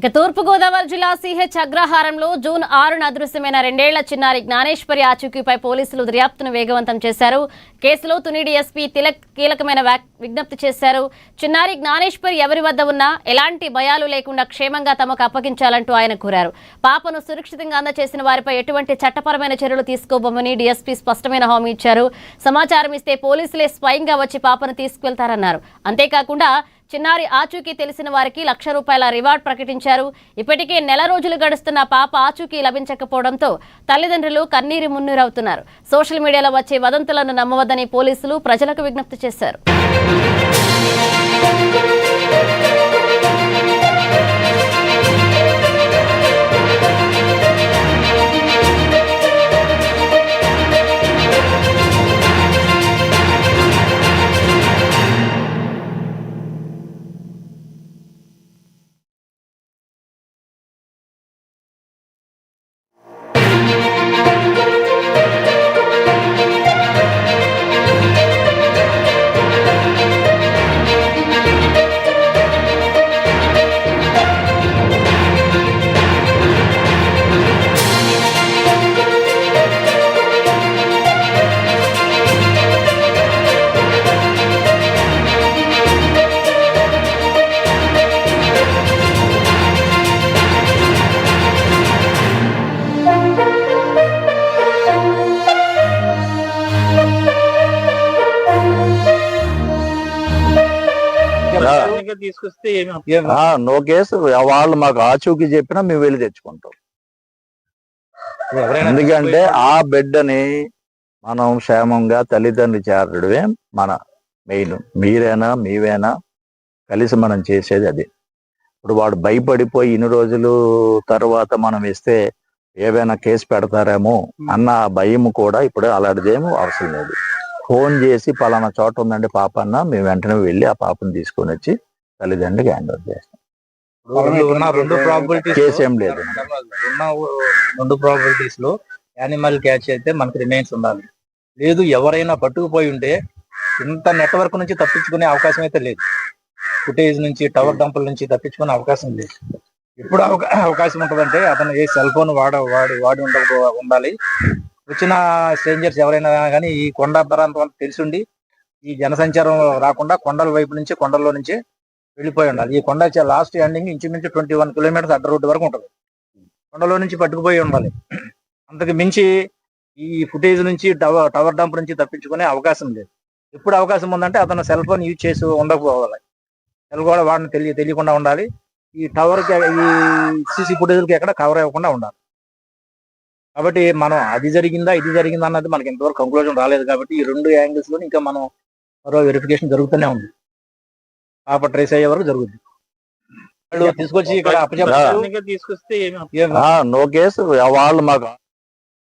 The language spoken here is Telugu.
ఇక తూర్పుగోదావరి జిల్లా సిహెచ్ అగ్రహారంలో జూన్ 6న అదృశ్యమైన 2 ఏళ్ల చిన్నారి జ్ఞానేశ్వరి ఆచూకీపై పోలీసులు దర్యాప్తును వేగవంతం చేశారు. కేసులో తుని డీఎస్పీ తిలక్ కీలకమైన విజ్ఞప్తి చేశారు. చిన్నారి జ్ఞానేశ్వరి ఎవరి వద్ద ఉన్నా ఎలాంటి భయాలు లేకుండా క్షేమంగా తమకు అప్పగించాలంటూ ఆయన కోరారు. పాపను సురక్షితంగా అందజేసిన వారిపై ఎటువంటి చట్టపరమైన చర్యలు తీసుకోబోమని డీఎస్పీ స్పష్టమైన హామీ ఇచ్చారు. సమాచారం ఇస్తే పోలీసులే స్వయంగా వచ్చి పాపను తీసుకువెళ్తారన్నారు. అంతేకాకుండా చిన్నారి ఆచూకీ తెలిసిన వారికి ₹1,00,000 రివార్డ్ ప్రకటించారు. ఇప్పటికే నెల రోజులు గడుస్తున్న పాప ఆచూకీ లభించకపోవడంతో తల్లిదండ్రులు కన్నీరు మున్నీరవుతున్నారు. సోషల్ మీడియాలో వచ్చే వదంతులను నమ్మవద్దని పోలీసులు ప్రజలకు విజ్ఞప్తి చేశారు. తీసుకొస్తే నో కేసు. వాళ్ళు మాకు ఆచూకీ చెప్పినా మేము వెళ్ళి తెచ్చుకుంటాం. ఎందుకంటే ఆ బిడ్డని మనం క్షేమంగా తల్లిదండ్రులు చేరడమే మన మెయిన్. మీరైనా మీవేనా కలిసి మనం చేసేది అది. ఇప్పుడు వాడు భయపడిపోయి ఇన్ని రోజులు తర్వాత మనం ఇస్తే ఏవైనా కేసు పెడతారేమో అన్న భయం కూడా ఇప్పుడు అలాంటిదేమో అవసరం లేదు. ఫోన్ చేసి పలానా చోట ఉందండి పాప అన్న, మేము వెంటనే వెళ్ళి ఆ పాపను తీసుకొని వచ్చి తల్లిదండ్రులకి హ్యాండ్ ఓవర్ చేస్తాం. కేసు ఏం లేదు. రెండు ప్రాపర్టీస్ లో యానిమల్ క్యాచ్ అయితే మనకి రిమైన్స్ ఉండాలి. లేదు ఎవరైనా పట్టుకుపోయి ఉంటే ఇంత నెట్వర్క్ నుంచి తప్పించుకునే అవకాశం అయితే లేదు. ఫుటేజ్ నుంచి టవర్ డంపుల నుంచి తప్పించుకునే అవకాశం లేదు. ఎప్పుడు అవకాశం ఉంటుందంటే అతను ఏ సెల్ ఫోన్ వాడి ఉండాలి. వచ్చిన స్ట్రేంజర్స్ ఎవరైనా కానీ ఈ కొండ ప్రాంతం తెలిసిండి ఈ జనసంచారం రాకుండా కొండల వైపు నుంచి కొండల్లో నుంచి వెళ్ళిపోయి ఉండాలి. ఈ కొండ లాస్ట్ ఎండింగ్ ఇంచుమించు 21 కిలోమీటర్స్ అడ్డ రోడ్డు వరకు ఉంటుంది. కొండలో నుంచి పట్టుకుపోయి ఉండాలి. అంతకు మించి ఈ ఫుటేజ్ నుంచి టవర్ డంప్ నుంచి తప్పించుకునే అవకాశం లేదు. ఎప్పుడు అవకాశం ఉందంటే అతను సెల్ ఫోన్ యూజ్ చేసి ఉండకపోవాలి. సెల్ కూడా వాడిని తెలియకుండా ఉండాలి. ఈ టవర్కి ఈ సీసీ ఫుటేజ్కి ఎక్కడ కవర్ అవ్వకుండా ఉండాలి. కాబట్టి మనం అది జరిగిందా ఇది జరిగిందా అన్నది మనకి ఇంతవరకు కంక్లూజన్ రాలేదు. కాబట్టి ఈ రెండు యాంగిల్స్ లో ఇంకా మనం మరో వెరిఫికేషన్ జరుగుతూనే ఉంది. పాప ట్రేస్ అయ్యే వరకు జరుగుతుంది. తీసుకొచ్చి ఇక్కడ నో కేసు. వాళ్ళు మాకు